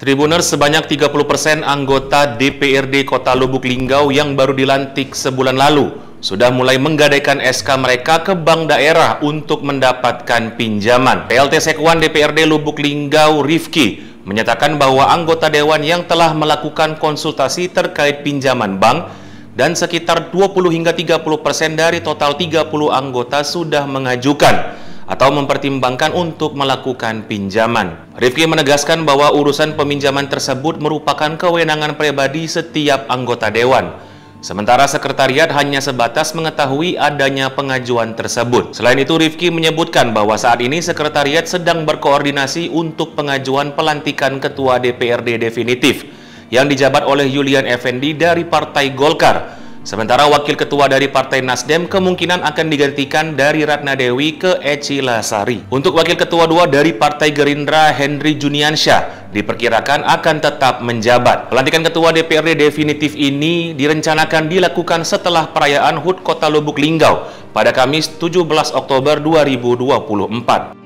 Tribuners, sebanyak 30% anggota DPRD Kota Lubuk Linggau yang baru dilantik sebulan lalu sudah mulai menggadaikan SK mereka ke bank daerah untuk mendapatkan pinjaman. PLT Sekwan DPRD Lubuk Linggau, Rifki, menyatakan bahwa anggota dewan yang telah melakukan konsultasi terkait pinjaman bank dan sekitar 20 hingga 30% dari total 30 anggota sudah mengajukan atau mempertimbangkan untuk melakukan pinjaman. Rifki menegaskan bahwa urusan peminjaman tersebut merupakan kewenangan pribadi setiap anggota dewan. Sementara sekretariat hanya sebatas mengetahui adanya pengajuan tersebut. Selain itu, Rifki menyebutkan bahwa saat ini sekretariat sedang berkoordinasi untuk pengajuan pelantikan ketua DPRD definitif yang dijabat oleh Julian Effendi dari Partai Golkar. Sementara wakil ketua dari Partai Nasdem kemungkinan akan digantikan dari Ratna Dewi ke Eci Lasari. Untuk wakil ketua 2 dari Partai Gerindra, Henry Juniansyah, diperkirakan akan tetap menjabat. Pelantikan ketua DPRD definitif ini direncanakan dilakukan setelah perayaan HUT Kota Lubuk Linggau pada Kamis 17 Oktober 2024.